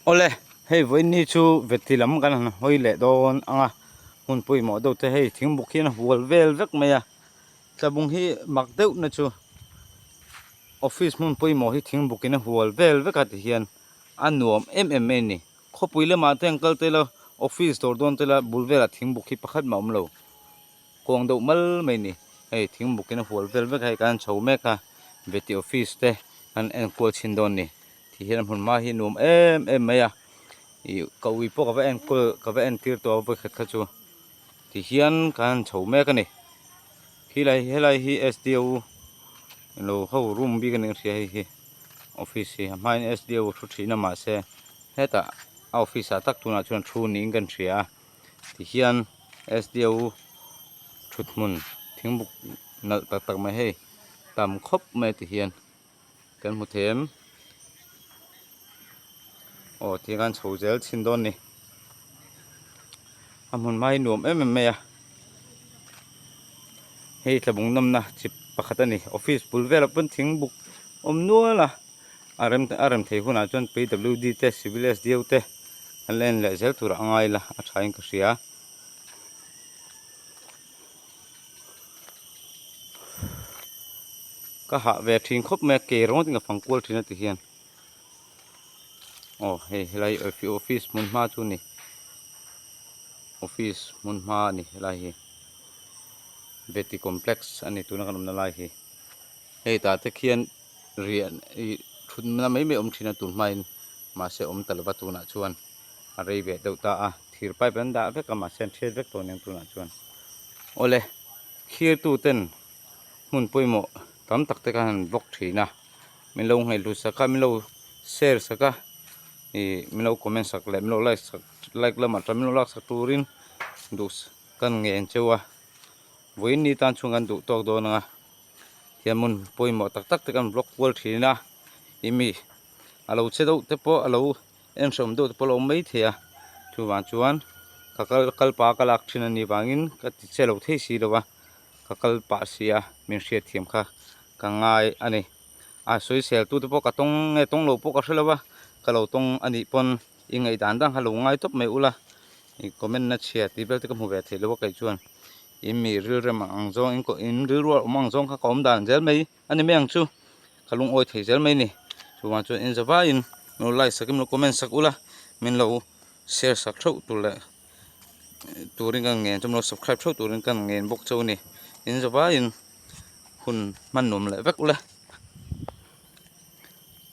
Ole hei với ni chu vẹt thì lắm cái này hoi lệ đòn anga hun pui mỏ đâu thế hei thím bục hiên hual vel vek mày à cha bung hi mặc deuh na chu office mun pui mỏ hi thím buk in hual vel vek at hian an nuam em ni kho pui le ma te uncle te lo office dor don te la bulvela thím buk hi pakhat ma lo kong deuh mal mai ni hei thím buk in hual vel vek hai kan chho mek a veti office te an en kol chin don ni thì hiện hồn ma hi nuam em mày à cậu ý po các bạn en tir to với khách chu thì hiền kan chầu mẹ cái này khi lại hi SDO lo hậu room bi cái này hi office hi mai SDO thu thi na ma se heta office tak tu na chuan thu ning kan thria thì hiền SDO thut mun thing buk nal tak mai he tam khop mai thì hiền kan mu them thì kan chầu zel chin don ni amun mai nuam em à hei thlabung namna chip pakhat ani office pulvela pun thing buk nuala aram thei huna chuan PWD te civil SDO te an len le zel tur angai la a thain ka hria ka ha ve thing khop me ke ro tinga phangkol thina ti hian hei helai office mun ma chu ni office mun ma ni helai hi veti complex ani tuna kanum na lai hi hei ta te khian rian thun na mai thina tur mai ma se talwa tuna chuan a rei ve deuh ta a thir pai ban da vek ama sen thret vek to neng tuna chuan ole khir tu ten mun poimo tam tak te kan bok thina min lo ngai lu saka min lo share saka min lo comment sak le min lo like lama min lo lak sak turin dus kan ngen chewa voin ni tan chungan du tok do na hiamun poimo tak te kan block wall thina imi alo che do te po alo em som do te po lo mai thea chuwan chuan kakal pa kalak thina ni wangin ka ti chelo thei si lowa kakal pa sia min hriat thiam kha ka ngai ani a social tu te po ka tong nge tong lo po ka hrelowa ka lo tong ani pon ingai dan dang halo ngai top mai ula i comment na chia ti bel te ka mu ve the lo kai chuan imi ril rem ang zong in ko in ril ro mang zong kha kom dan zel mai ani meng chu kalung oi thei zel mai ni chuwan chu in zawa in no like sakim no comment sak ula min lo share sak tho tu le turin kan ngen chum lo subscribe tho turin kan ngen bok chau ni in zawa in hun man nom le vek ula